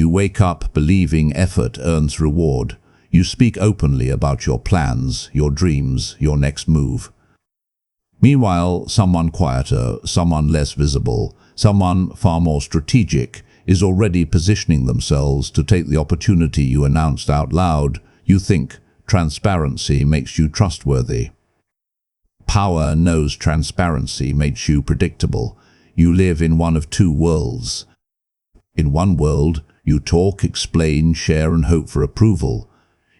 You wake up believing effort earns reward. You speak openly about your plans, your dreams, your next move. Meanwhile, someone quieter, someone less visible, someone far more strategic is already positioning themselves to take the opportunity you announced out loud. You think transparency makes you trustworthy. Power knows transparency makes you predictable. You live in one of two worlds. In one world, you talk, explain, share, and hope for approval.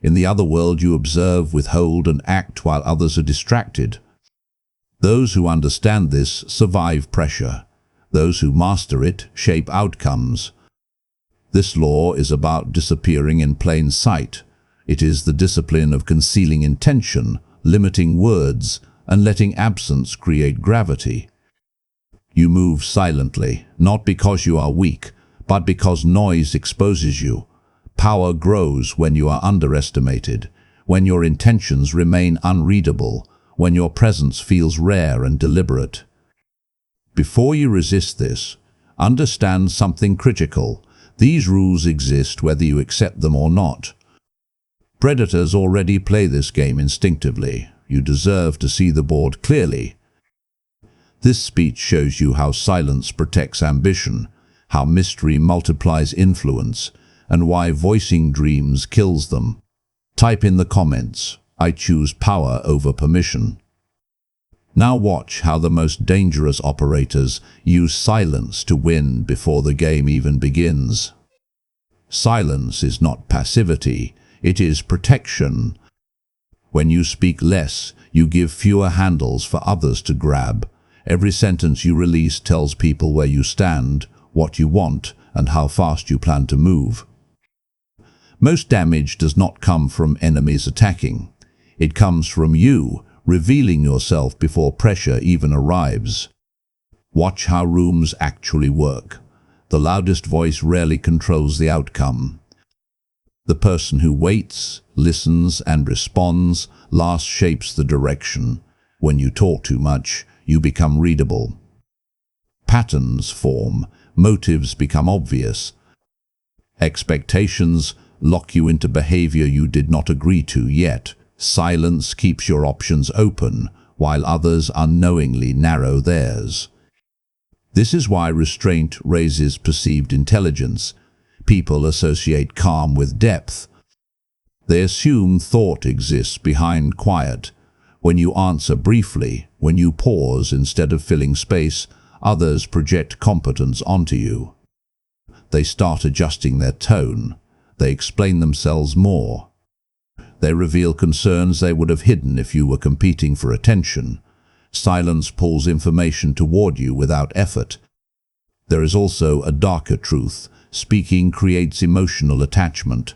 In the other world, you observe, withhold, and act while others are distracted. Those who understand this survive pressure. Those who master it shape outcomes. This law is about disappearing in plain sight. It is the discipline of concealing intention, limiting words, and letting absence create gravity. You move silently, not because you are weak, but because noise exposes you. Power grows when you are underestimated, when your intentions remain unreadable, when your presence feels rare and deliberate. Before you resist this, understand something critical. These rules exist whether you accept them or not. Predators already play this game instinctively. You deserve to see the board clearly. This speech shows you how silence protects ambition, how mystery multiplies influence, and why voicing dreams kills them. Type in the comments, "I choose power over permission." Now watch how the most dangerous operators use silence to win before the game even begins. Silence is not passivity, it is protection. When you speak less, you give fewer handles for others to grab. Every sentence you release tells people where you stand, what you want, and how fast you plan to move. Most damage does not come from enemies attacking. It comes from you, revealing yourself before pressure even arrives. Watch how rooms actually work. The loudest voice rarely controls the outcome. The person who waits, listens, and responds last shapes the direction. When you talk too much, you become readable. Patterns form, motives become obvious. Expectations lock you into behavior you did not agree to yet. Silence keeps your options open, while others unknowingly narrow theirs. This is why restraint raises perceived intelligence. People associate calm with depth. They assume thought exists behind quiet. When you answer briefly, when you pause instead of filling space, others project competence onto you. They start adjusting their tone. They explain themselves more. They reveal concerns they would have hidden if you were competing for attention. Silence pulls information toward you without effort. There is also a darker truth. Speaking creates emotional attachment.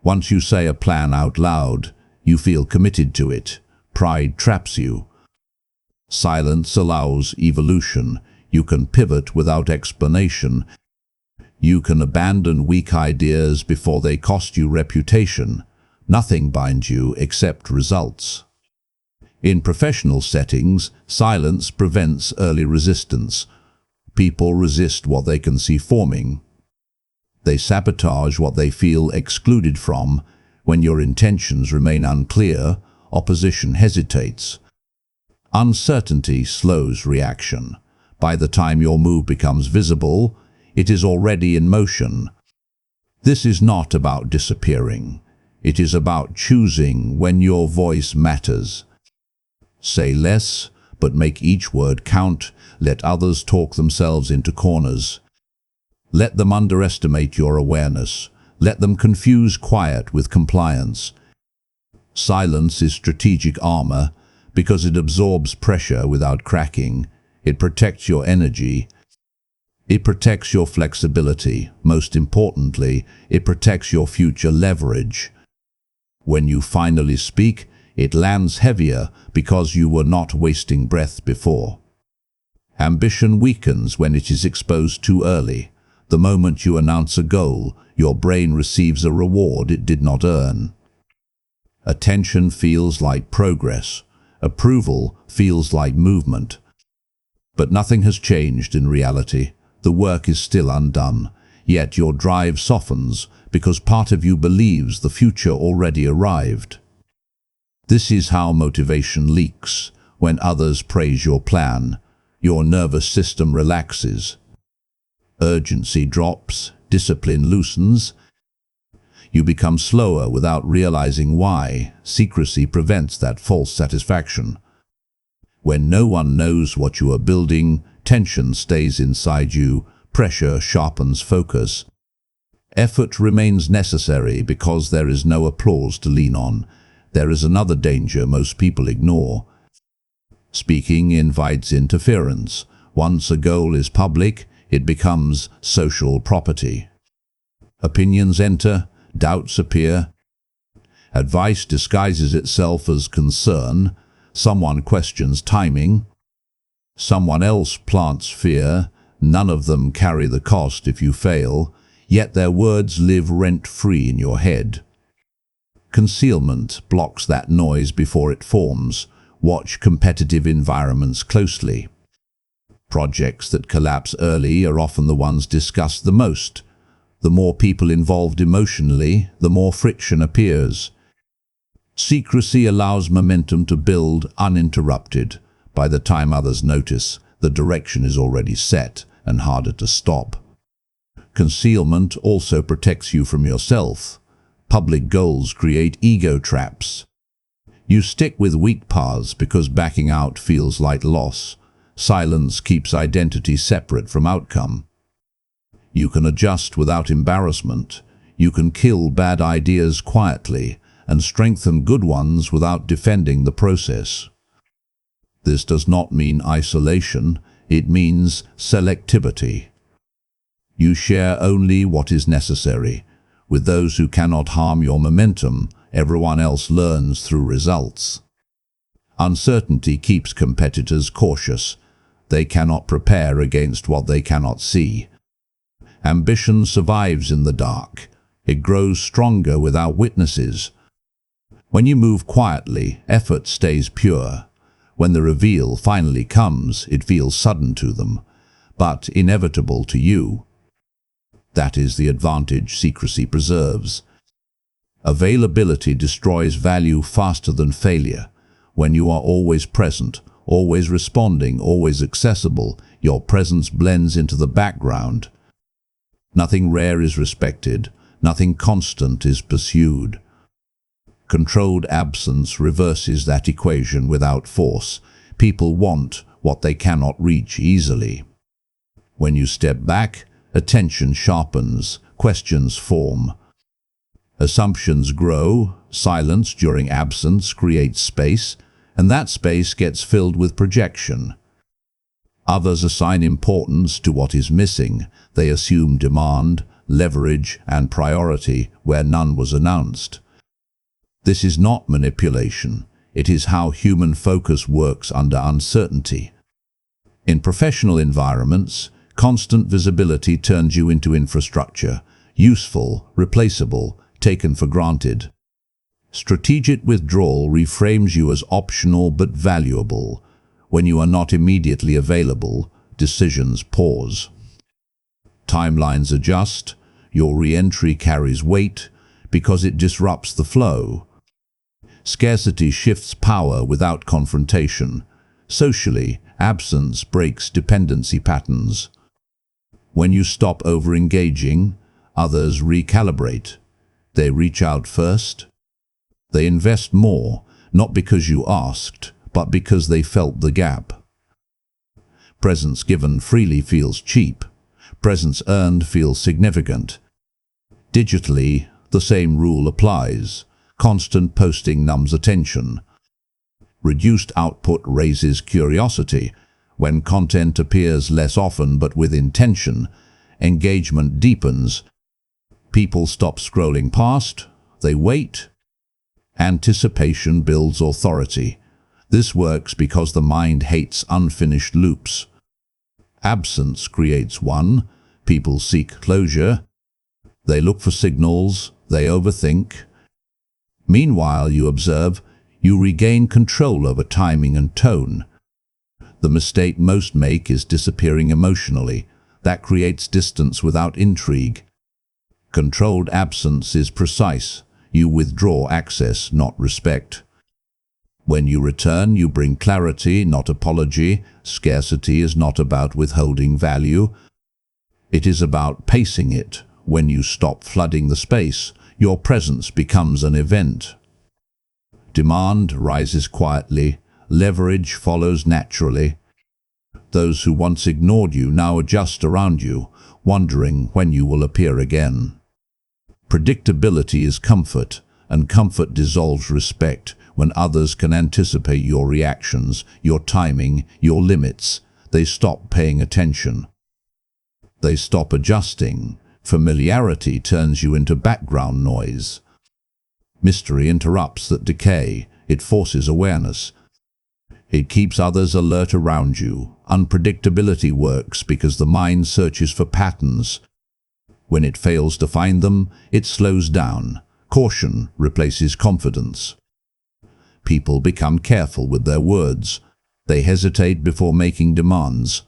Once you say a plan out loud, you feel committed to it. Pride traps you. Silence allows evolution. You can pivot without explanation. You can abandon weak ideas before they cost you reputation. Nothing binds you except results. In professional settings, silence prevents early resistance. People resist what they can see forming. They sabotage what they feel excluded from. When your intentions remain unclear, opposition hesitates. Uncertainty slows reaction. By the time your move becomes visible, it is already in motion. This is not about disappearing. It is about choosing when your voice matters. Say less, but make each word count. Let others talk themselves into corners. Let them underestimate your awareness. Let them confuse quiet with compliance. Silence is strategic armor because it absorbs pressure without cracking. It protects your energy. It protects your flexibility. Most importantly, it protects your future leverage. When you finally speak, it lands heavier because you were not wasting breath before. Ambition weakens when it is exposed too early. The moment you announce a goal, your brain receives a reward it did not earn. Attention feels like progress. Approval feels like movement. But nothing has changed in reality. The work is still undone. Yet your drive softens because part of you believes the future already arrived. This is how motivation leaks. When others praise your plan, your nervous system relaxes. Urgency drops, discipline loosens. You become slower without realizing why. Secrecy prevents that false satisfaction. When no one knows what you are building, tension stays inside you, pressure sharpens focus. Effort remains necessary because there is no applause to lean on. There is another danger most people ignore. Speaking invites interference. Once a goal is public, it becomes social property. Opinions enter, doubts appear. Advice disguises itself as concern. Someone questions timing. Someone else plants fear. None of them carry the cost if you fail, yet their words live rent-free in your head. Concealment blocks that noise before it forms. Watch competitive environments closely. Projects that collapse early are often the ones discussed the most. The more people involved emotionally, the more friction appears. Secrecy allows momentum to build uninterrupted. By the time others notice, the direction is already set and harder to stop. Concealment also protects you from yourself. Public goals create ego traps. You stick with weak paths because backing out feels like loss. Silence keeps identity separate from outcome. You can adjust without embarrassment. You can kill bad ideas quietly and strengthen good ones without defending the process. This does not mean isolation, it means selectivity. You share only what is necessary. With those who cannot harm your momentum, everyone else learns through results. Uncertainty keeps competitors cautious. They cannot prepare against what they cannot see. Ambition survives in the dark. It grows stronger without witnesses. When you move quietly, effort stays pure. When the reveal finally comes, it feels sudden to them, but inevitable to you. That is the advantage secrecy preserves. Availability destroys value faster than failure. When you are always present, always responding, always accessible, your presence blends into the background. Nothing rare is respected, nothing constant is pursued. Controlled absence reverses that equation without force. People want what they cannot reach easily. When you step back, attention sharpens, questions form. Assumptions grow, silence during absence creates space, and that space gets filled with projection. Others assign importance to what is missing. They assume demand, leverage, and priority where none was announced. This is not manipulation. It is how human focus works under uncertainty. In professional environments, constant visibility turns you into infrastructure, useful, replaceable, taken for granted. Strategic withdrawal reframes you as optional but valuable. When you are not immediately available, decisions pause. Timelines adjust. Your re-entry carries weight because it disrupts the flow. Scarcity shifts power without confrontation. Socially, absence breaks dependency patterns. When you stop over-engaging, others recalibrate. They reach out first. They invest more, not because you asked, but because they felt the gap. Presence given freely feels cheap. Presence earned feels significant. Digitally, the same rule applies. Constant posting numbs attention. Reduced output raises curiosity. When content appears less often but with intention, engagement deepens. People stop scrolling past. They wait. Anticipation builds authority. This works because the mind hates unfinished loops. Absence creates one. People seek closure. They look for signals. They overthink. Meanwhile, you observe, you regain control over timing and tone. The mistake most make is disappearing emotionally. That creates distance without intrigue. Controlled absence is precise. You withdraw access, not respect. When you return, you bring clarity, not apology. Scarcity is not about withholding value. It is about pacing it. When you stop flooding the space, your presence becomes an event. Demand rises quietly. Leverage follows naturally. Those who once ignored you now adjust around you, wondering when you will appear again. Predictability is comfort, and comfort dissolves respect. When others can anticipate your reactions, your timing, your limits, they stop paying attention. They stop adjusting. Familiarity turns you into background noise. Mystery interrupts that decay. It forces awareness. It keeps others alert around you. Unpredictability works because the mind searches for patterns. When it fails to find them, it slows down. Caution replaces confidence. People become careful with their words. They hesitate before making demands.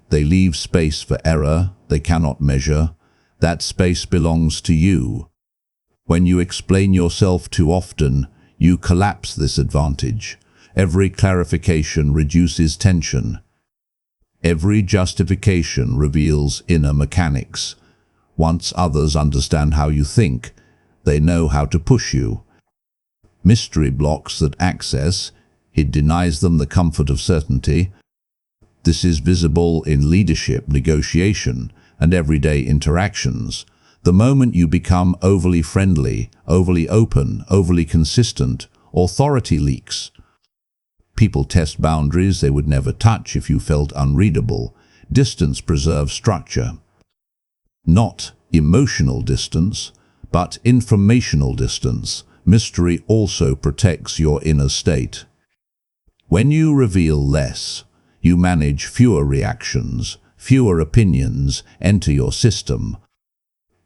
They leave space for error they cannot measure. That space belongs to you. When you explain yourself too often, you collapse this advantage. Every clarification reduces tension. Every justification reveals inner mechanics. Once others understand how you think, they know how to push you. Mystery blocks that access. It denies them the comfort of certainty. This is visible in leadership, negotiation, and everyday interactions. The moment you become overly friendly, overly open, overly consistent, authority leaks. People test boundaries they would never touch if you felt unreadable. Distance preserves structure. Not emotional distance, but informational distance. Mystery also protects your inner state. When you reveal less, you manage fewer reactions, fewer opinions enter your system.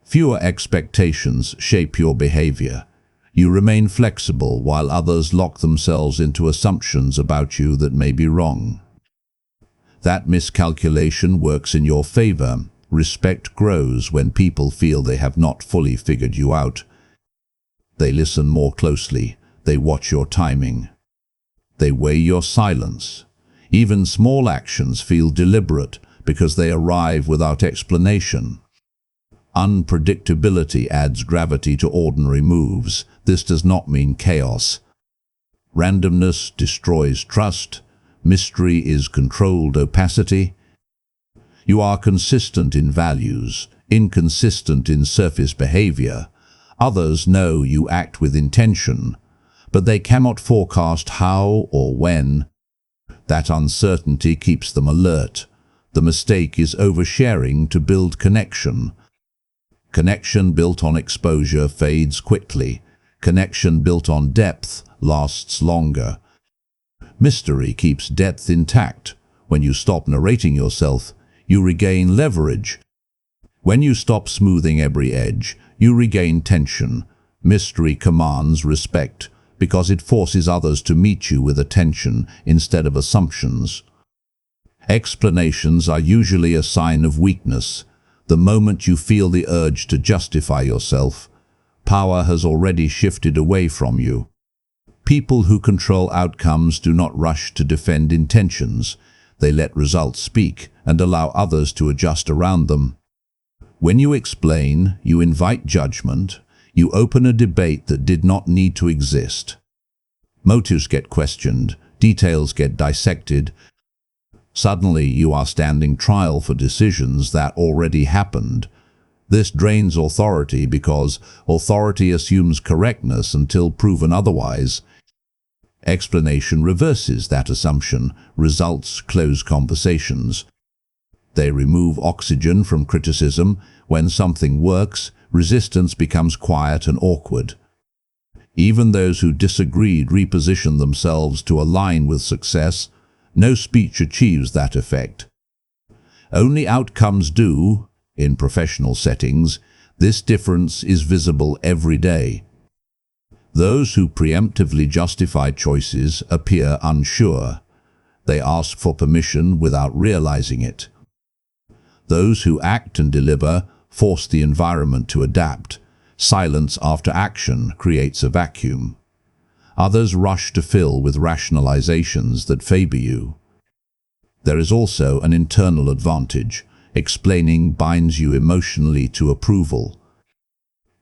Fewer expectations shape your behavior. You remain flexible while others lock themselves into assumptions about you that may be wrong. That miscalculation works in your favor. Respect grows when people feel they have not fully figured you out. They listen more closely. They watch your timing. They weigh your silence. Even small actions feel deliberate because they arrive without explanation. Unpredictability adds gravity to ordinary moves. This does not mean chaos. Randomness destroys trust. Mystery is controlled opacity. You are consistent in values, inconsistent in surface behavior. Others know you act with intention, but they cannot forecast how or when. That uncertainty keeps them alert. The mistake is oversharing to build connection. Connection built on exposure fades quickly. Connection built on depth lasts longer. Mystery keeps depth intact. When you stop narrating yourself, you regain leverage. When you stop smoothing every edge, you regain tension. Mystery commands respect because it forces others to meet you with attention instead of assumptions. Explanations are usually a sign of weakness. The moment you feel the urge to justify yourself, power has already shifted away from you. People who control outcomes do not rush to defend intentions. They let results speak and allow others to adjust around them. When you explain, you invite judgment. You open a debate that did not need to exist. Motives get questioned. Details get dissected. Suddenly you are standing trial for decisions that already happened. This drains authority because authority assumes correctness until proven otherwise. Explanation reverses that assumption. Results close conversations. They remove oxygen from criticism. When something works, resistance becomes quiet and awkward. Even those who disagreed reposition themselves to align with success. No speech achieves that effect. Only outcomes do. In professional settings, this difference is visible every day. Those who preemptively justify choices appear unsure. They ask for permission without realizing it. Those who act and deliver force the environment to adapt. Silence after action creates a vacuum. Others rush to fill with rationalizations that favor you. There is also an internal advantage. Explaining binds you emotionally to approval.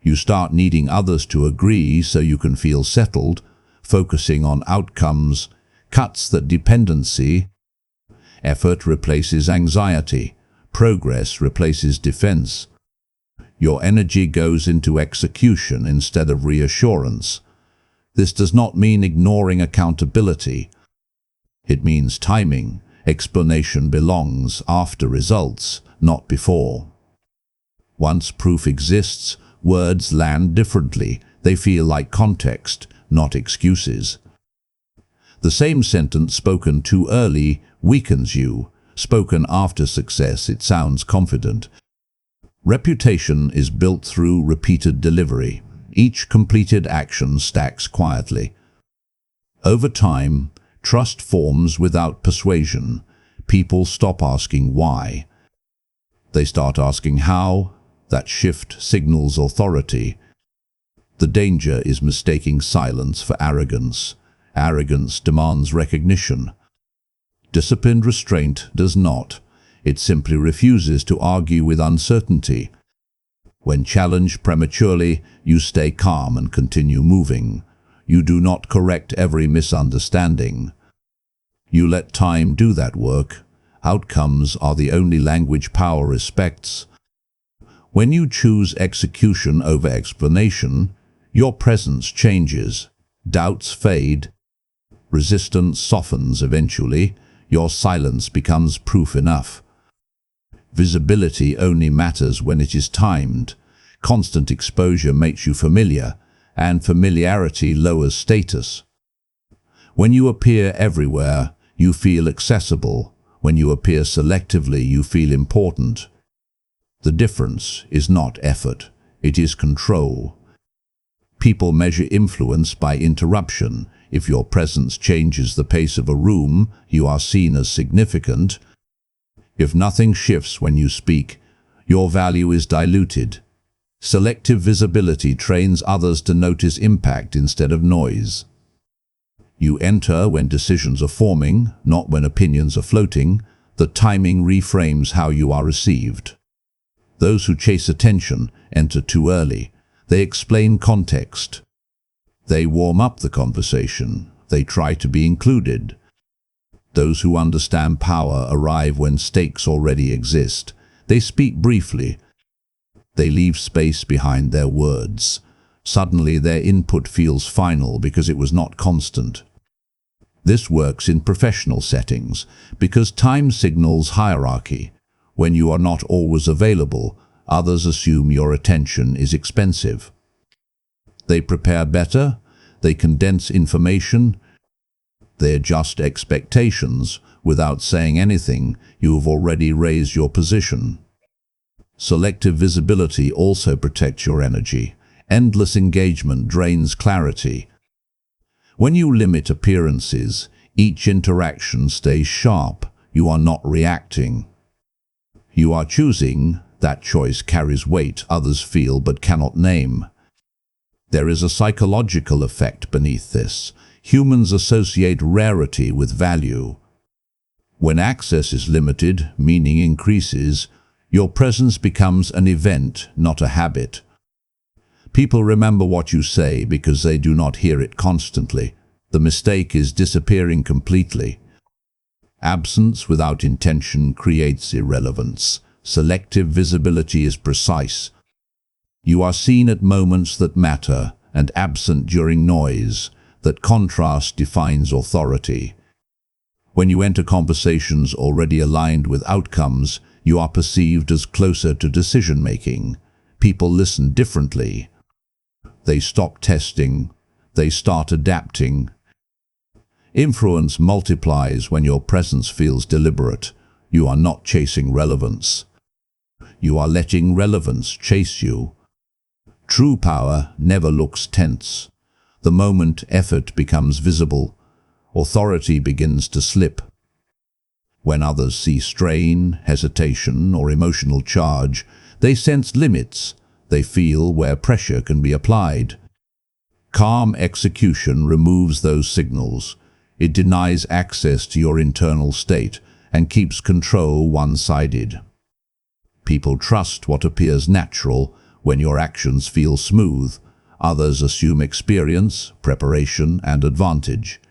You start needing others to agree so you can feel settled. Focusing on outcomes cuts that dependency. Effort replaces anxiety. Progress replaces defense. Your energy goes into execution instead of reassurance. This does not mean ignoring accountability. It means timing. Explanation belongs after results, not before. Once proof exists, words land differently. They feel like context, not excuses. The same sentence spoken too early weakens you. Spoken after success, it sounds confident. Reputation is built through repeated delivery. Each completed action stacks quietly. Over time, trust forms without persuasion. People stop asking why. They start asking how. That shift signals authority. The danger is mistaking silence for arrogance. Arrogance demands recognition. Disciplined restraint does not. It simply refuses to argue with uncertainty. When challenged prematurely, you stay calm and continue moving. You do not correct every misunderstanding. You let time do that work. Outcomes are the only language power respects. When you choose execution over explanation, your presence changes. Doubts fade. Resistance softens eventually. Your silence becomes proof enough. Visibility only matters when it is timed. Constant exposure makes you familiar, and familiarity lowers status. When you appear everywhere, you feel accessible. When you appear selectively, you feel important. The difference is not effort, it is control. People measure influence by interruption. If your presence changes the pace of a room, you are seen as significant. If nothing shifts when you speak, your value is diluted. Selective visibility trains others to notice impact instead of noise. You enter when decisions are forming, not when opinions are floating. The timing reframes how you are received. Those who chase attention enter too early. They explain context. They warm up the conversation. They try to be included. Those who understand power arrive when stakes already exist. They speak briefly. They leave space behind their words. Suddenly their input feels final because it was not constant. This works in professional settings because time signals hierarchy. When you are not always available, others assume your attention is expensive. They prepare better. They condense information. They adjust expectations. Without saying anything, you have already raised your position. Selective visibility also protects your energy. Endless engagement drains clarity. When you limit appearances, each interaction stays sharp. You are not reacting. You are choosing. That choice carries weight others feel but cannot name. There is a psychological effect beneath this. Humans associate rarity with value. When access is limited, meaning increases. Your presence becomes an event, not a habit. People remember what you say because they do not hear it constantly. The mistake is disappearing completely. Absence without intention creates irrelevance. Selective visibility is precise. You are seen at moments that matter and absent during noise. That contrast defines authority. When you enter conversations already aligned with outcomes, you are perceived as closer to decision-making. People listen differently. They stop testing. They start adapting. Influence multiplies when your presence feels deliberate. You are not chasing relevance. You are letting relevance chase you. True power never looks tense. The moment effort becomes visible, authority begins to slip. When others see strain, hesitation, or emotional charge, they sense limits. They feel where pressure can be applied. Calm execution removes those signals. It denies access to your internal state and keeps control one-sided. People trust what appears natural when your actions feel smooth. Others assume experience, preparation, and advantage.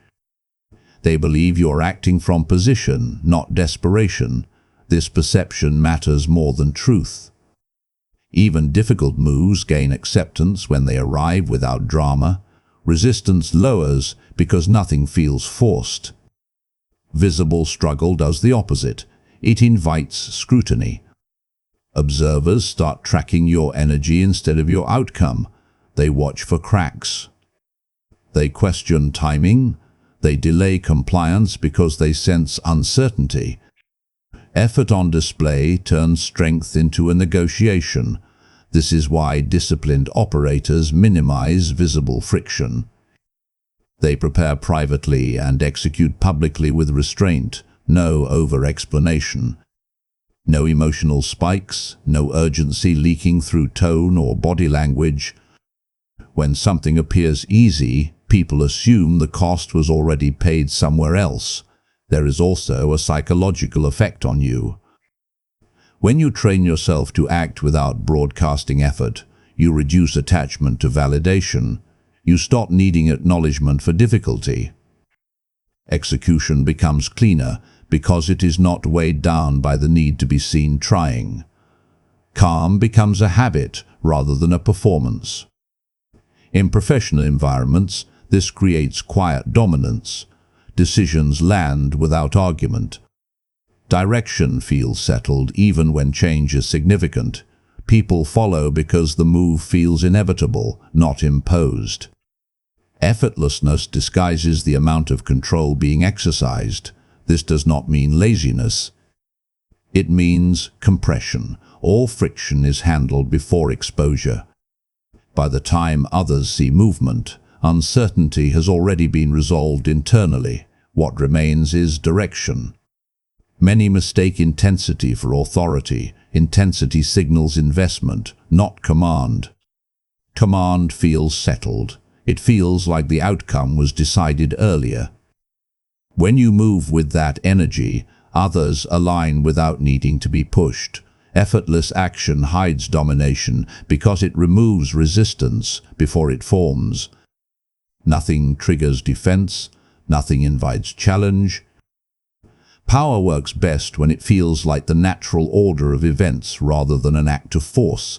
They believe you're acting from position, not desperation. This perception matters more than truth. Even difficult moves gain acceptance when they arrive without drama. Resistance lowers because nothing feels forced. Visible struggle does the opposite. It invites scrutiny. Observers start tracking your energy instead of your outcome. They watch for cracks. They question timing. They delay compliance because they sense uncertainty. Effort on display turns strength into a negotiation. This is why disciplined operators minimize visible friction. They prepare privately and execute publicly with restraint, no over-explanation. No emotional spikes, no urgency leaking through tone or body language. When something appears easy, people assume the cost was already paid somewhere else. There is also a psychological effect on you. When you train yourself to act without broadcasting effort, you reduce attachment to validation. You stop needing acknowledgement for difficulty. Execution becomes cleaner because it is not weighed down by the need to be seen trying. Calm becomes a habit rather than a performance. In professional environments, this creates quiet dominance. Decisions land without argument. Direction feels settled even when change is significant. People follow because the move feels inevitable, not imposed. Effortlessness disguises the amount of control being exercised. This does not mean laziness. It means compression. All friction is handled before exposure. By the time others see movement, uncertainty has already been resolved internally. What remains is direction. Many mistake intensity for authority. Intensity signals investment, not command. Command feels settled. It feels like the outcome was decided earlier. When you move with that energy, others align without needing to be pushed. Effortless action hides domination because it removes resistance before it forms. Nothing triggers defense. Nothing invites challenge. Power works best when it feels like the natural order of events rather than an act of force.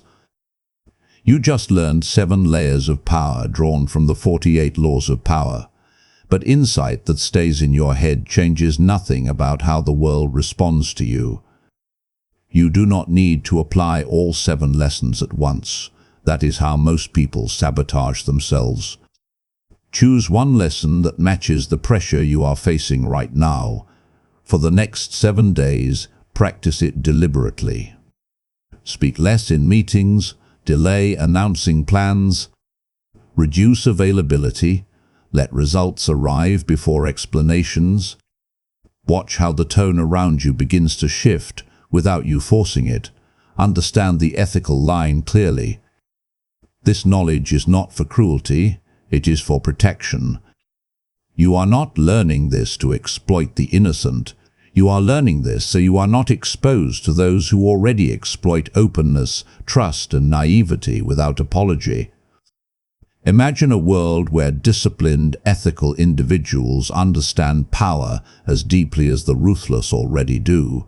You just learned 7 layers of power drawn from the 48 laws of power. But insight that stays in your head changes nothing about how the world responds to you. You do not need to apply all 7 lessons at once. That is how most people sabotage themselves. Choose one lesson that matches the pressure you are facing right now. For the next 7 days, practice it deliberately. Speak less in meetings, delay announcing plans, reduce availability, let results arrive before explanations. Watch how the tone around you begins to shift without you forcing it. Understand the ethical line clearly. This knowledge is not for cruelty, it is for protection. You are not learning this to exploit the innocent. You are learning this so you are not exposed to those who already exploit openness, trust, and naivety without apology. Imagine a world where disciplined, ethical individuals understand power as deeply as the ruthless already do.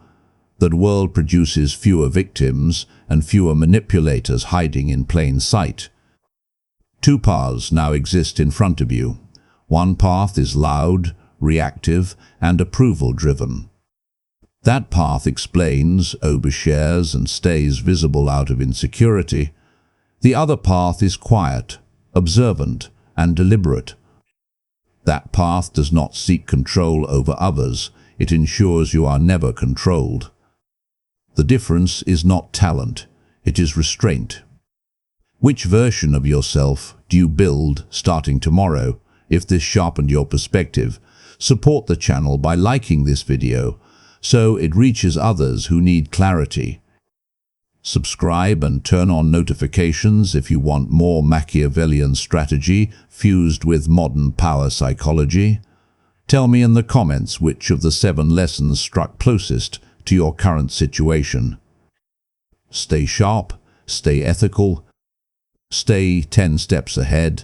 That world produces fewer victims and fewer manipulators hiding in plain sight. 2 paths now exist in front of you. One path is loud, reactive, and approval-driven. That path explains, overshares, and stays visible out of insecurity. The other path is quiet, observant, and deliberate. That path does not seek control over others. It ensures you are never controlled. The difference is not talent, it is restraint. Which version of yourself do you build starting tomorrow? If this sharpened your perspective, support the channel by liking this video, so it reaches others who need clarity. Subscribe and turn on notifications if you want more Machiavellian strategy fused with modern power psychology. Tell me in the comments which of the 7 lessons struck closest to your current situation. Stay sharp, stay ethical, stay 10 steps ahead.